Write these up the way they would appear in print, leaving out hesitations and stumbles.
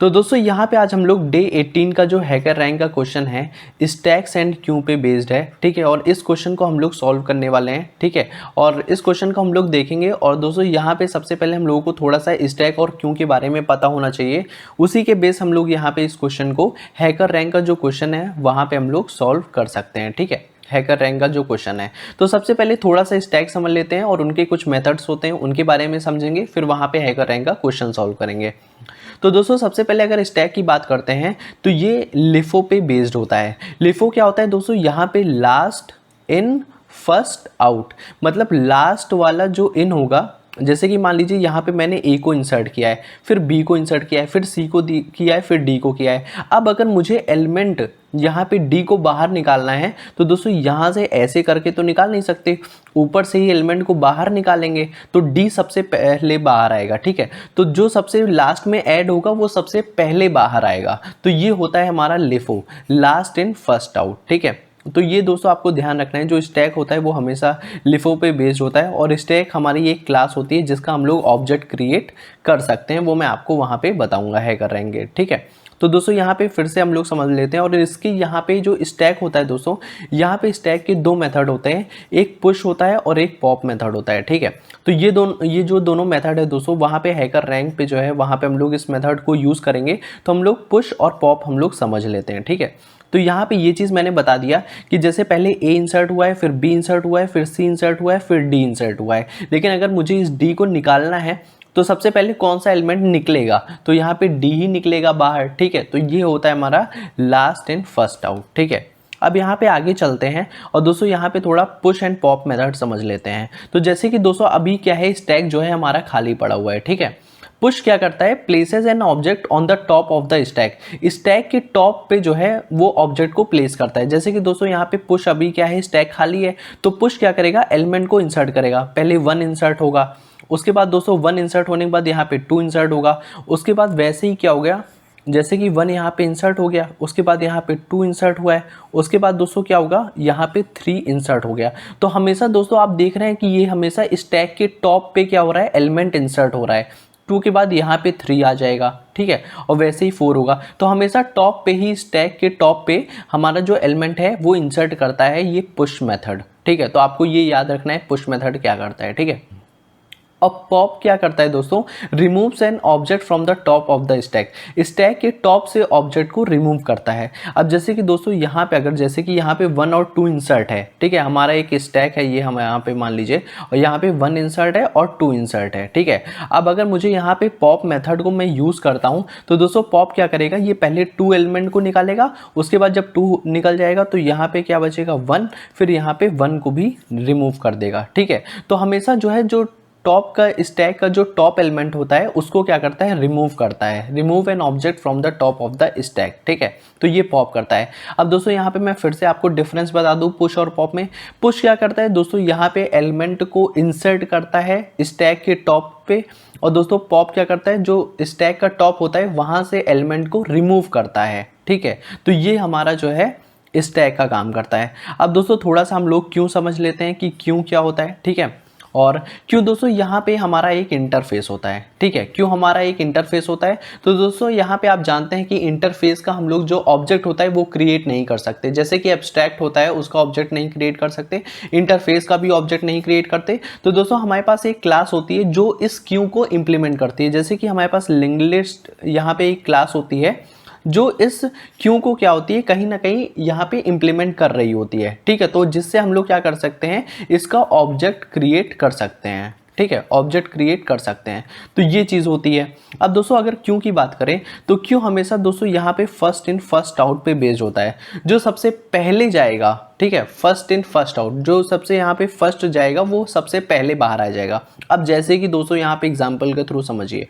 तो दोस्तों यहाँ पे आज हम लोग डे 18 का जो हैकर रैंक का क्वेश्चन है स्टैक्स एंड क्यू पे बेस्ड है, ठीक है। और इस क्वेश्चन को हम लोग सॉल्व करने वाले हैं, ठीक है। और इस क्वेश्चन को हम लोग देखेंगे। और दोस्तों यहाँ पे सबसे पहले हम लोगों को थोड़ा सा स्टैक और क्यू के बारे में पता होना चाहिए। उसी के बेस हम लोग यहाँ पे इस क्वेश्चन को हैकर रैंक का जो क्वेश्चन है वहाँ पे हम लोग सॉल्व कर सकते हैं, ठीक है। हैकर रैंक का जो क्वेश्चन है, तो सबसे पहले थोड़ा सा स्टैक समझ लेते हैं और उनके कुछ मेथड्स होते हैं उनके बारे में समझेंगे, फिर वहाँ पे हैकर रैंक का क्वेश्चन सॉल्व करेंगे। तो दोस्तों सबसे पहले अगर स्टैक की बात करते हैं तो ये लिफो पे बेस्ड होता है। लिफो क्या होता है दोस्तों, यहाँ पे लास्ट इन फर्स्ट आउट, मतलब लास्ट वाला जो इन होगा, जैसे कि मान लीजिए यहाँ पे मैंने ए को इंसर्ट किया है, फिर बी को इंसर्ट किया है, फिर सी को किया है, फिर डी को किया है। अब अगर मुझे एलिमेंट यहाँ पे डी को बाहर निकालना है तो दोस्तों यहाँ से ऐसे करके तो निकाल नहीं सकते, ऊपर से ही एलिमेंट को बाहर निकालेंगे तो डी सबसे पहले बाहर आएगा, ठीक है। तो जो सबसे लास्ट में ऐड होगा वो सबसे पहले बाहर आएगा। तो ये होता है हमारा LIFO, last in first out, ठीक है। तो ये दोस्तों आपको ध्यान रखना है, जो स्टैक होता है वो हमेशा लिफो पे बेस्ड होता है। और स्टैक हमारी एक क्लास होती है जिसका हम लोग ऑब्जेक्ट क्रिएट कर सकते हैं, वो मैं आपको वहाँ पे बताऊँगा, है करेंगे, ठीक है। तो दोस्तों यहाँ पे फिर से हम लोग समझ लेते हैं। और इसकी यहाँ पे जो स्टैक होता है दोस्तों, यहाँ पे स्टैक के दो मेथड होते हैं, एक पुश होता है और एक पॉप मेथड होता है, ठीक है। तो ये जो दोनों मेथड है दोस्तों, वहाँ पे हैकर रैंक पे जो है वहाँ पे हम लोग इस मेथड को यूज़ करेंगे। तो हम लोग पुश और पॉप हम लोग समझ लेते हैं, ठीक है। तो यहाँ पे ये चीज़ मैंने बता दिया कि जैसे पहले ए इंसर्ट हुआ है, फिर बी इंसर्ट हुआ है, फिर सी इंसर्ट हुआ है, फिर डी इंसर्ट हुआ है। लेकिन अगर मुझे इस डी को निकालना है तो सबसे पहले कौन सा एलिमेंट निकलेगा, तो यहाँ पे डी ही निकलेगा बाहर, ठीक है। तो ये होता है हमारा लास्ट इन फर्स्ट आउट, ठीक है। अब यहाँ पे आगे चलते हैं और दोस्तों यहाँ पे थोड़ा पुश एंड पॉप मेथड समझ लेते हैं। तो जैसे कि दोस्तों अभी क्या है, स्टैक जो है हमारा खाली पड़ा हुआ है, ठीक है। पुश क्या करता है, places an object on the top of the stack, stack के टॉप पे जो है वो ऑब्जेक्ट को प्लेस करता है। जैसे कि दोस्तों यहाँ पे पुश अभी क्या है, स्टैक खाली है, तो पुश क्या करेगा, एलिमेंट को इंसर्ट करेगा। पहले 1 इंसर्ट होगा, उसके बाद दोस्तों 1 इंसर्ट होने के बाद यहाँ पे 2 इंसर्ट होगा, उसके बाद वैसे ही क्या हो गया, जैसे कि 1 यहाँ पे इंसर्ट हो गया, उसके बाद यहाँ पे 2 इंसर्ट हुआ है, उसके बाद दोस्तों क्या होगा, यहाँ पे 3 इंसर्ट हो गया। तो हमेशा दोस्तों आप देख रहे हैं कि ये हमेशा स्टैक के टॉप पे क्या हो रहा है, एलिमेंट इंसर्ट हो रहा है। 2 के बाद यहाँ पे 3 आ जाएगा, ठीक है, और वैसे ही 4 होगा। तो हमेशा टॉप पे ही, स्टैक के टॉप पे हमारा जो एलिमेंट है वो इंसर्ट करता है ये पुश मेथड, ठीक है। तो आपको ये याद रखना है पुश मेथड क्या करता है, ठीक है। अब पॉप क्या करता है दोस्तों, removes an object from the top of the stack, stack के टॉप से ऑब्जेक्ट को रिमूव करता है। अब जैसे कि दोस्तों यहाँ पे अगर जैसे कि यहाँ पे 1 और 2 इंसर्ट है, ठीक है, हमारा एक स्टैक है ये, हम यहाँ पे मान लीजिए, और यहाँ पे 1 इंसर्ट है और 2 इंसर्ट है, ठीक है। अब अगर मुझे यहाँ पे पॉप मेथड को मैं यूज़ करता हूँ तो दोस्तों पॉप क्या करेगा, ये पहले 2 एलिमेंट को निकालेगा, उसके बाद जब 2 निकल जाएगा तो यहाँ पे क्या बचेगा, 1, फिर यहाँ पे 1 को भी रिमूव कर देगा, ठीक है। तो हमेशा जो है जो टॉप का, स्टैक का जो टॉप एलिमेंट होता है उसको क्या करता है, रिमूव करता है, remove an object from the top of the stack, ठीक है। तो ये पॉप करता है। अब दोस्तों यहाँ पे मैं फिर से आपको डिफरेंस बता दूं पुश और पॉप में। पुश क्या करता है दोस्तों, यहाँ पे एलिमेंट को इंसर्ट करता है स्टैक के टॉप पे, और दोस्तों पॉप क्या करता है, जो स्टैक का टॉप होता है वहाँ से एलिमेंट को रिमूव करता है, ठीक है। तो ये हमारा जो है स्टैक का काम करता है। अब दोस्तों थोड़ा सा हम लोग क्यों समझ लेते हैं कि क्यों क्या होता है, ठीक है। और क्यों दोस्तों, यहाँ पे हमारा एक इंटरफेस होता है, ठीक है। क्यों हमारा एक इंटरफेस होता है, तो दोस्तों यहाँ पे आप जानते हैं कि इंटरफेस का हम लोग जो ऑब्जेक्ट होता है वो क्रिएट नहीं कर सकते। जैसे कि एब्स्ट्रैक्ट होता है उसका ऑब्जेक्ट नहीं क्रिएट कर सकते, इंटरफेस का भी ऑब्जेक्ट नहीं क्रिएट करते। तो दोस्तों हमारे पास एक क्लास होती है जो इस क्यू को इम्प्लीमेंट करती है। जैसे कि हमारे पास लिंक लिस्ट यहाँ पे एक क्लास होती है जो इस क्यू को क्या होती है, कहीं ना कहीं यहाँ पे इम्प्लीमेंट कर रही होती है, ठीक है। तो जिससे हम लोग क्या कर सकते हैं, इसका ऑब्जेक्ट क्रिएट कर सकते हैं, ठीक है, ऑब्जेक्ट क्रिएट कर सकते हैं। तो ये चीज़ होती है। अब दोस्तों अगर क्यों की बात करें तो क्यों हमेशा दोस्तों यहाँ पे फर्स्ट इन फर्स्ट आउट पे बेस्ड होता है। जो सबसे पहले जाएगा, ठीक है, फर्स्ट इन फर्स्ट आउट, जो सबसे यहाँ पे फर्स्ट जाएगा वो सबसे पहले बाहर आ जाएगा। अब जैसे कि दोस्तों यहाँ पे एग्जाम्पल के थ्रू समझिए,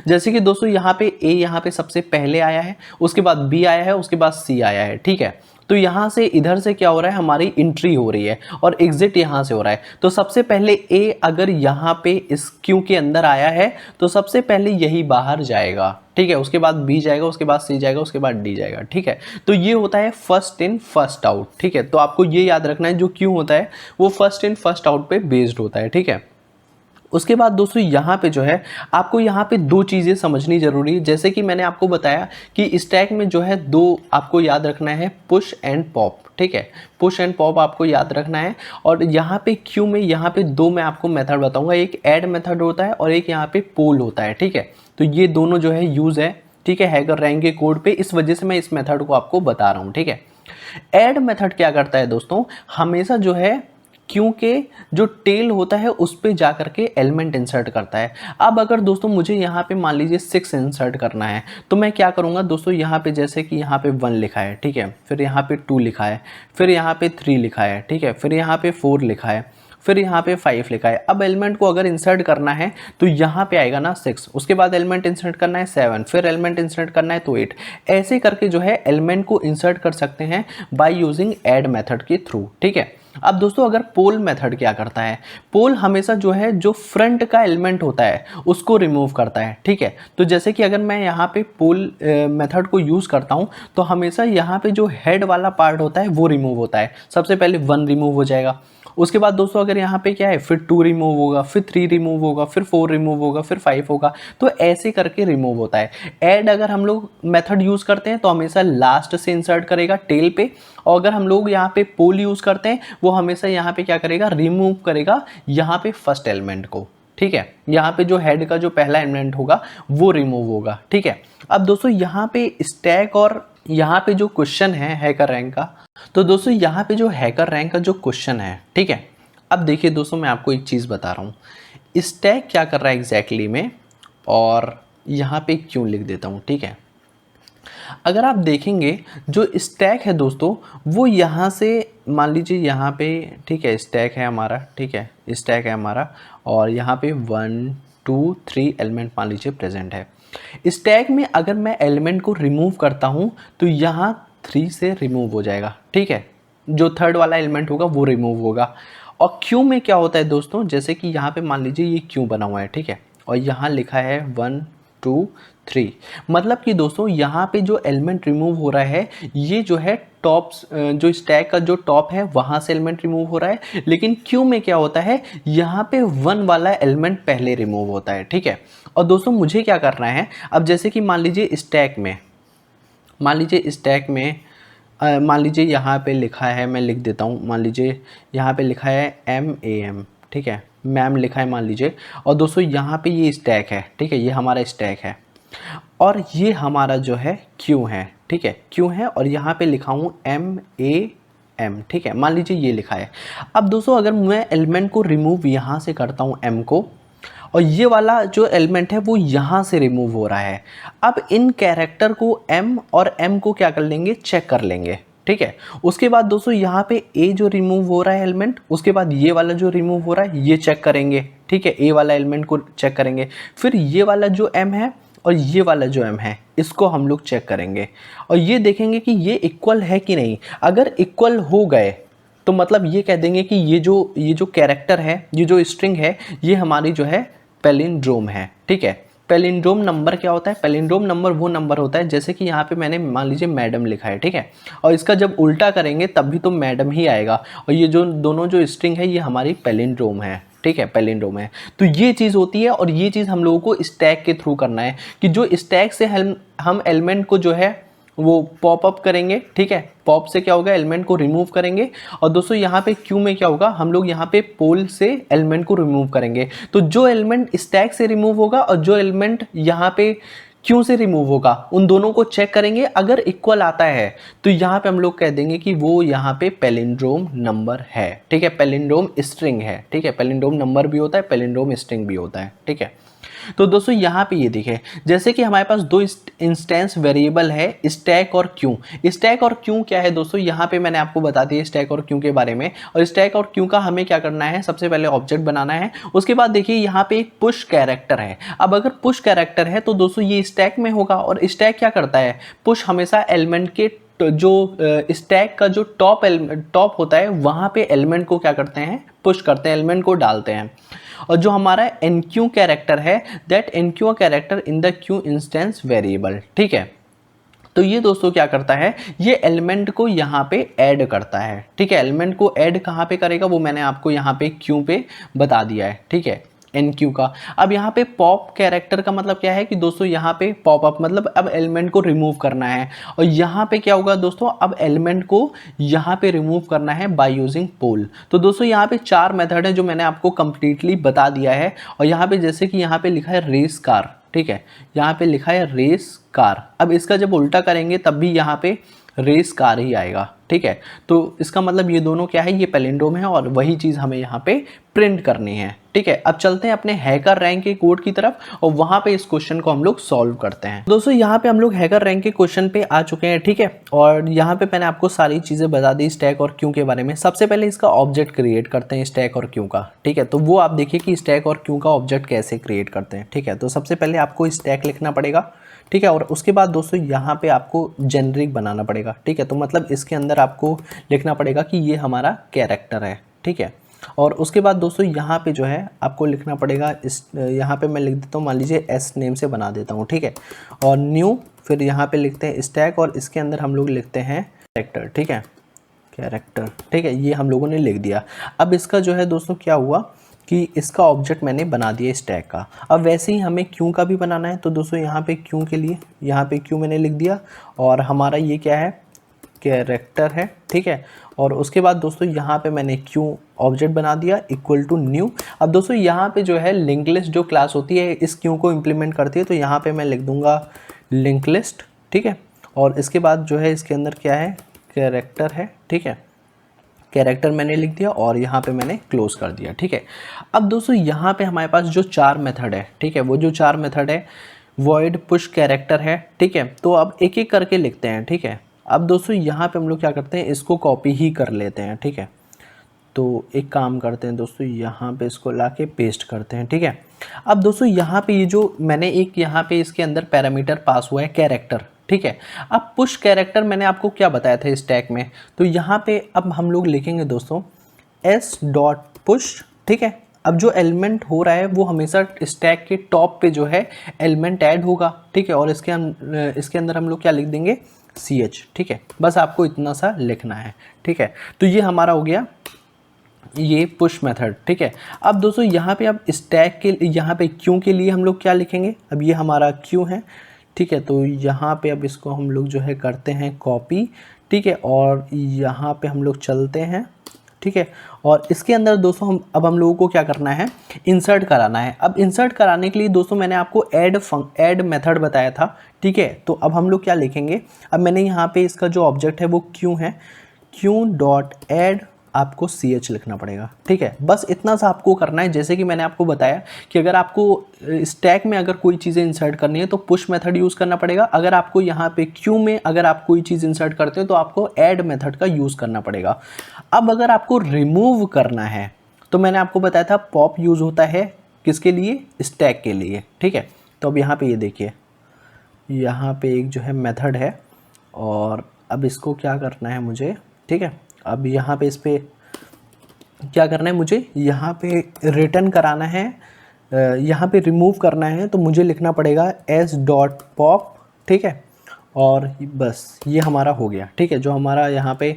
जैसे कि दोस्तों यहाँ पे ए यहाँ पे सबसे पहले आया है, उसके बाद बी आया है, उसके बाद सी आया है, ठीक है। तो यहाँ से इधर से क्या हो रहा है, हमारी एंट्री हो रही है और एग्जिट यहाँ से हो रहा है। तो सबसे पहले ए अगर यहाँ पे इस क्यू के अंदर आया है तो सबसे पहले यही बाहर जाएगा, ठीक है। उसके बाद बी जाएगा, उसके बाद सी जाएगा, उसके बाद डी जाएगा, ठीक है। तो ये होता है फर्स्ट इन फर्स्ट आउट, ठीक है। तो आपको ये याद रखना है जो क्यू होता है वो फर्स्ट इन फर्स्ट आउट पे बेस्ड होता है, ठीक है। उसके बाद दोस्तों यहाँ पे जो है आपको यहाँ पे दो चीज़ें समझनी ज़रूरी है। जैसे कि मैंने आपको बताया कि स्टैक में जो है दो आपको याद रखना है, पुश एंड पॉप, ठीक है, पुश एंड पॉप आपको याद रखना है। और यहाँ पे क्यू में यहाँ पे दो मैं आपको मेथड बताऊंगा, एक ऐड मेथड होता है और एक यहाँ पे पोल होता है, ठीक है। तो ये दोनों जो है यूज़ है, ठीक है, हैकर रैंक के कोड पे, इस वजह से मैं इस मेथड को आपको बता रहा हूँ, ठीक है। ऐड मेथड क्या करता है दोस्तों, हमेशा जो है क्योंकि जो टेल होता है उस पे जा करके एलिमेंट इंसर्ट करता है। अब अगर दोस्तों मुझे यहाँ पे मान लीजिए 6 इंसर्ट करना है तो मैं क्या करूँगा दोस्तों, यहाँ पे जैसे कि यहाँ पे 1 लिखा है, ठीक है, फिर यहाँ पे 2 लिखा है, फिर यहाँ पे 3 लिखा है, ठीक है, फिर यहाँ पे 4 लिखा है, फिर यहाँ पे 5 लिखा है। अब एलिमेंट को अगर इंसर्ट करना है तो यहाँ पे आएगा ना 6, उसके बाद एलिमेंट इंसर्ट करना है 7, फिर एलिमेंट इंसर्ट करना है तो 8। ऐसे करके जो है एलिमेंट को इंसर्ट कर सकते हैं बाय यूजिंग ऐड मेथड के थ्रू, ठीक है। अब दोस्तों अगर पोल मेथड क्या करता है, पोल हमेशा जो है जो फ्रंट का एलिमेंट होता है उसको रिमूव करता है, ठीक है। तो जैसे कि अगर मैं यहाँ पे पोल मेथड को यूज़ करता हूँ तो हमेशा यहाँ पे जो हेड वाला पार्ट होता है वो रिमूव होता है। सबसे पहले 1 रिमूव हो जाएगा, उसके बाद दोस्तों अगर यहाँ पे क्या है, फिर 2 रिमूव होगा, फिर 3 रिमूव होगा, फिर 4 रिमूव होगा, फिर 5 होगा। तो ऐसे करके रिमूव होता है। ऐड अगर हम लोग मेथड यूज़ करते हैं तो हमेशा लास्ट से इंसर्ट करेगा टेल पे, और अगर हम लोग यहाँ पे पोल यूज़ करते हैं वो हमेशा यहाँ पे क्या करेगा, रिमूव करेगा यहाँ पे फर्स्ट एलिमेंट को, ठीक है। यहाँ पे जो हेड का जो पहला एलिमेंट होगा वो रिमूव होगा, ठीक है। अब दोस्तों यहाँ पे स्टैक और यहाँ पे जो क्वेश्चन है हैकर रैंक का, तो दोस्तों यहाँ पे जो हैकर रैंक का जो क्वेश्चन है, ठीक है। अब देखिए दोस्तों मैं आपको एक चीज़ बता रहा हूँ, स्टैक क्या कर रहा है एग्जैक्टली में, और यहाँ पे क्यों लिख देता हूँ, ठीक है। अगर आप देखेंगे जो स्टैक है दोस्तों वो यहाँ से मान लीजिए यहाँ पे, ठीक है, स्टैक है हमारा, ठीक है, स्टैक है हमारा, और यहाँ पे 1 2 3 एलिमेंट मान लीजिए प्रेजेंट है। स्टैक में अगर मैं एलिमेंट को रिमूव करता हूँ तो यहाँ 3 से रिमूव हो जाएगा, ठीक है, जो थर्ड वाला एलिमेंट होगा वो रिमूव होगा। और क्यू में क्या होता है दोस्तों, जैसे कि यहाँ पे मान लीजिए ये क्यू बना हुआ है, ठीक है, और यहाँ लिखा है 1 2 3, मतलब कि दोस्तों यहाँ पे जो एलिमेंट रिमूव हो रहा है ये जो है टॉप, जो स्टैक का जो टॉप है वहाँ से एलिमेंट रिमूव हो रहा है। लेकिन क्यू में क्या होता है, यहाँ पे 1 वाला एलिमेंट पहले रिमूव होता है, ठीक है। और दोस्तों मुझे क्या करना है, अब जैसे कि मान लीजिए स्टैक में, मान लीजिए स्टैक में मान लीजिए यहाँ पे लिखा है, मैं लिख देता हूँ, मान लीजिए यहाँ पे लिखा है MAM, ठीक है, मैम लिखा है मान लीजिए। और दोस्तों यहाँ पे ये स्टैक है, ठीक है, ये हमारा स्टैक है, और ये हमारा जो है क्यू है, ठीक है, क्यू है, और यहाँ पे लिखा हूँ MAM, ठीक है, मान लीजिए ये लिखा है। अब दोस्तों अगर मैं एलिमेंट को रिमूव यहाँ से करता हूँ M को, और ये वाला जो एलिमेंट है वो यहाँ से रिमूव हो रहा है, अब इन कैरेक्टर को M और M को क्या कर लेंगे, चेक कर लेंगे, ठीक है। उसके बाद दोस्तों यहाँ पे A जो रिमूव हो रहा है एलिमेंट, उसके बाद ये वाला जो रिमूव हो रहा है ये चेक करेंगे, ठीक है, A वाला एलिमेंट को चेक करेंगे, फिर ये वाला जो M है और ये वाला जो M है इसको हम लोग चेक करेंगे, और ये देखेंगे कि ये इक्वल है कि नहीं। अगर इक्वल हो गए तो मतलब ये कह देंगे कि ये जो कैरेक्टर है, ये जो स्ट्रिंग है, ये हमारी जो है पैलिंड्रोम है, ठीक है। पैलिंड्रोम नंबर क्या होता है, पैलिंड्रोम नंबर वो नंबर होता है, जैसे कि यहाँ पे मैंने मान लीजिए मैडम लिखा है, ठीक है, और इसका जब उल्टा करेंगे तब भी तो मैडम ही आएगा, और ये जो दोनों जो स्ट्रिंग है ये हमारी पैलिंड्रोम है, ठीक है, पैलिंड्रोम है। तो ये चीज़ होती है, और ये चीज़ हम लोगों को स्टैक के थ्रू करना है कि जो स्टैक से हम एलिमेंट को जो है वो पॉप अप करेंगे, ठीक है, पॉप से क्या होगा, एलिमेंट को रिमूव करेंगे। और दोस्तों यहाँ पे क्यू में क्या होगा, हम लोग यहाँ पे पोल से एलिमेंट को रिमूव करेंगे। तो जो एलिमेंट स्टैक से रिमूव होगा और जो एलिमेंट यहाँ पे क्यू से रिमूव होगा उन दोनों को चेक करेंगे, अगर इक्वल आता है तो यहाँ पे हम लोग कह देंगे कि वो यहाँ पे पैलिंड्रोम नंबर है, ठीक है, पैलिंड्रोम स्ट्रिंग है, ठीक है, पैलिंड्रोम नंबर भी होता है, पैलिंड्रोम स्ट्रिंग भी होता है, ठीक है। तो दोस्तों यहाँ पे ये देखिए, जैसे कि हमारे पास दो इंस्टेंस वेरिएबल है स्टैक और क्यू। स्टैक और क्यू क्या है दोस्तों, यहाँ पे मैंने आपको बता दिया स्टैक और क्यू के बारे में। और स्टैक और क्यू का हमें क्या करना है, सबसे पहले ऑब्जेक्ट बनाना है, उसके बाद देखिए यहाँ पे एक पुश कैरेक्टर है। अब अगर पुश कैरेक्टर है तो दोस्तों ये स्टैक में होगा, और स्टैक क्या करता है, पुश हमेशा एलिमेंट के जो स्टैक का जो टॉप होता है वहाँ पे एलिमेंट को क्या करते हैं, पुश करते हैं, एलिमेंट को डालते हैं। और जो हमारा एनक्यू कैरेक्टर है, that NQ character in the Q instance variable, ठीक है। तो ये दोस्तों क्या करता है, ये एलिमेंट को यहाँ पे ऐड करता है, ठीक है। एलिमेंट को ऐड कहाँ पे करेगा वो मैंने आपको यहाँ पे क्यू पे बता दिया है, ठीक है। एन क्यू का। अब यहाँ पे पॉप कैरेक्टर का मतलब क्या है कि दोस्तों यहाँ पे पॉप अप मतलब अब एलिमेंट को रिमूव करना है, और यहाँ पे क्या होगा दोस्तों, अब एलिमेंट को यहाँ पे रिमूव करना है बाय यूजिंग पोल। तो दोस्तों यहाँ पे 4 मेथड है जो मैंने आपको कंप्लीटली बता दिया है। और यहाँ पे जैसे कि यहाँ पे लिखा है रेस कार, ठीक है, यहाँ पे लिखा है रेस कार। अब इसका जब उल्टा करेंगे तब भी यहाँ पे रेस कार ही आएगा, ठीक है। तो इसका मतलब ये दोनों क्या है, ये पैलिंड्रोम है और वही चीज़ हमें यहाँ पे प्रिंट करनी है, ठीक है। अब चलते हैं अपने हैकर रैंक के कोड की तरफ और वहाँ पे इस क्वेश्चन को हम लोग सॉल्व करते हैं। दोस्तों यहाँ पे हम लोग हैकर रैंक के क्वेश्चन पे आ चुके हैं, ठीक है। और यहाँ पे मैंने आपको सारी चीज़ें बता दी स्टैक और क्यू के बारे में। सबसे पहले इसका ऑब्जेक्ट क्रिएट करते हैं स्टैक और क्यू का, ठीक है। तो वो आप देखिए कि स्टैक और क्यू का ऑब्जेक्ट कैसे क्रिएट करते हैं, ठीक है। तो सबसे पहले आपको स्टैक लिखना पड़ेगा, ठीक है। और उसके बाद दोस्तों यहाँ पे आपको जेनरिक बनाना पड़ेगा, ठीक है। तो मतलब इसके अंदर आपको लिखना पड़ेगा कि ये हमारा कैरेक्टर है, ठीक है। और उसके बाद दोस्तों यहाँ पे जो है आपको लिखना पड़ेगा, इस यहाँ पे मैं लिख देता हूँ, मान लीजिए एस नेम से बना देता हूँ, ठीक है। और न्यू, फिर यहाँ पे लिखते हैं स्टैक और इसके अंदर हम लोग लिखते हैं कैरेक्टर, ठीक है, कैरेक्टर, ठीक है। ये हम लोगों ने लिख दिया। अब इसका जो है दोस्तों क्या हुआ कि इसका ऑब्जेक्ट मैंने बना दिया स्टैक का। अब वैसे ही हमें क्यू का भी बनाना है। तो दोस्तों यहाँ पे क्यू के लिए यहाँ पे क्यू मैंने लिख दिया और हमारा ये क्या है, कैरेक्टर है, ठीक है। और उसके बाद दोस्तों यहाँ पे मैंने क्यू ऑब्जेक्ट बना दिया इक्वल टू न्यू। अब दोस्तों यहाँ पे जो है लिंक लिस्ट जो क्लास होती है इस क्यू को इम्प्लीमेंट करती है, तो यहाँ पे मैं लिख दूंगा लिंक लिस्ट, ठीक है। और इसके बाद जो है इसके अंदर क्या है, कैरेक्टर है, ठीक है। कैरेक्टर मैंने लिख दिया और यहाँ पे मैंने क्लोज कर दिया, ठीक है। अब दोस्तों यहाँ पे हमारे पास जो 4 मेथड है, ठीक है, वो जो 4 मेथड है वॉइड पुश कैरेक्टर है, ठीक है। तो अब एक एक करके लिखते हैं, ठीक है। अब दोस्तों यहाँ पे हम लोग क्या करते हैं, इसको कॉपी ही कर लेते हैं, ठीक है। तो एक काम करते हैं दोस्तों, यहाँ पे इसको लाके पेस्ट करते हैं, ठीक है। अब दोस्तों यहाँ पे ये जो मैंने एक यहाँ पे इसके अंदर पैरामीटर पास हुआ है कैरेक्टर, ठीक है। अब पुश कैरेक्टर मैंने आपको क्या बताया था स्टैक में, तो यहाँ पे अब हम लोग लिखेंगे दोस्तों एस डॉट पुश, ठीक है। अब जो एलिमेंट हो रहा है वो हमेशा स्टैक के टॉप पे जो है एलिमेंट ऐड होगा, ठीक है। और इसके अंदर हम लोग क्या लिख देंगे, CH, ठीक है। बस आपको इतना सा लिखना है, ठीक है। तो ये हमारा हो गया ये पुश मेथड, ठीक है। अब दोस्तों यहाँ पे अब स्टैक के यहाँ पे क्यू के लिए हम लोग क्या लिखेंगे, अब ये हमारा क्यू है, ठीक है। तो यहाँ पे अब इसको हम लोग जो है करते हैं कॉपी, ठीक है। और यहाँ पे हम लोग चलते हैं, ठीक है। और इसके अंदर दोस्तों अब हम लोगों को क्या करना है, इंसर्ट कराना है। अब इंसर्ट कराने के लिए दोस्तों मैंने आपको ऐड मेथड बताया था, ठीक है। तो अब हम लोग क्या लिखेंगे, अब मैंने यहाँ पे इसका जो ऑब्जेक्ट है वो क्यू है, क्यू डॉट ऐड आपको CH लिखना पड़ेगा, ठीक है। बस इतना सा आपको करना है। जैसे कि मैंने आपको बताया कि अगर आपको स्टैक में अगर कोई चीज़ें इंसर्ट करनी है तो पुश मेथड यूज़ करना पड़ेगा। अगर आपको यहाँ पे क्यू में अगर आप कोई चीज़ इंसर्ट करते हो तो आपको ऐड मेथड का यूज़ करना पड़ेगा। अब अगर आपको रिमूव करना है तो मैंने आपको बताया था पॉप यूज़ होता है किसके लिए, स्टैक के लिए, ठीक है। तो अब यहाँ पर ये देखिए, यहाँ पर एक जो है मेथड है और अब इसको क्या करना है मुझे, ठीक है। अब यहाँ पे इस पर क्या करना है मुझे, यहाँ पे रिटर्न कराना है, यहाँ पे रिमूव करना है, तो मुझे लिखना पड़ेगा एस डॉट पॉप, ठीक है। और बस ये हमारा हो गया, ठीक है। जो हमारा यहाँ पे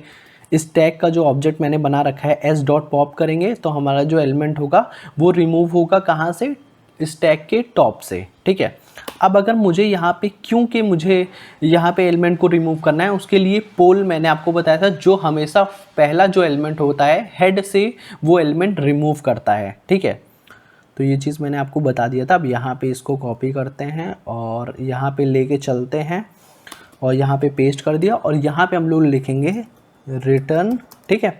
इस टैग का जो ऑब्जेक्ट मैंने बना रखा है एस डॉट पॉप करेंगे तो हमारा जो एलिमेंट होगा वो रिमूव होगा कहाँ से, इस टैग के टॉप से, ठीक है। अब अगर मुझे यहाँ पे क्योंकि मुझे यहाँ पे एलिमेंट को रिमूव करना है उसके लिए पोल मैंने आपको बताया था, जो हमेशा पहला जो एलिमेंट होता है हेड से वो एलिमेंट रिमूव करता है, ठीक है। तो ये चीज़ मैंने आपको बता दिया था। अब यहाँ पे इसको कॉपी करते हैं और यहाँ पे लेके चलते हैं और यहाँ पे पेस्ट कर दिया और यहाँ पे हम लोग लिखेंगे रिटर्न, ठीक है,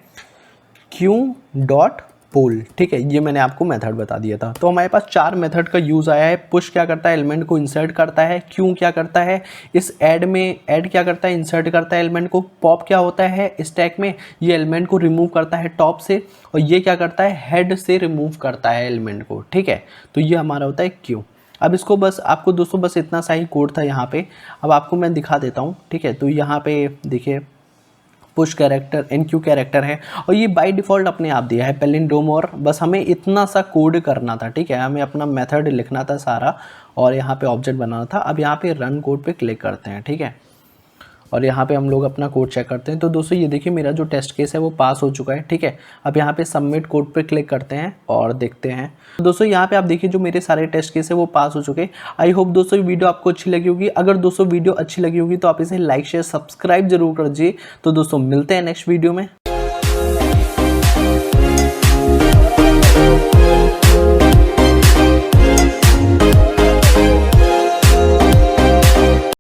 क्यू डॉट पोल, ठीक है। ये मैंने आपको मेथड बता दिया था। तो हमारे पास 4 मेथड का यूज़ आया है। पुश क्या करता है, एलिमेंट को इंसर्ट करता है। क्यू क्या करता है, इस ऐड में ऐड क्या करता है, इंसर्ट करता है एलिमेंट को। पॉप क्या होता है स्टैक में, ये एलिमेंट को रिमूव करता है टॉप से। और ये क्या करता है, हेड से रिमूव करता है एलिमेंट को, ठीक है। तो ये हमारा होता है क्यू। अब इसको बस आपको दोस्तों बस इतना सा ही कोड था यहाँ पे। अब आपको मैं दिखा देता हूँ, ठीक है। तो यहाँ पे देखिए पुश कैरेक्टर NQ कैरेक्टर है और ये बाय डिफ़ॉल्ट अपने आप दिया है पैलिंड्रोम, और बस हमें इतना सा कोड करना था, ठीक है। हमें अपना मेथड लिखना था सारा और यहाँ पे ऑब्जेक्ट बनाना था। अब यहाँ पे रन कोड पे क्लिक करते हैं, ठीक है। और यहाँ पे हम लोग अपना कोड चेक करते हैं। तो दोस्तों ये देखिए मेरा जो टेस्ट केस है वो पास हो चुका है, ठीक है। अब यहाँ पे सबमिट कोड पे क्लिक करते हैं और देखते हैं। तो दोस्तों यहाँ पे आप देखिए जो मेरे सारे टेस्ट केस है वो पास हो चुके हैं। आई होप दोस्तों ये वीडियो आपको अच्छी लगी होगी। अगर दोस्तों वीडियो अच्छी लगी होगी तो आप इसे लाइक शेयर सब्सक्राइब जरूर कर दीजिए। तो दोस्तों मिलते हैं नेक्स्ट वीडियो में।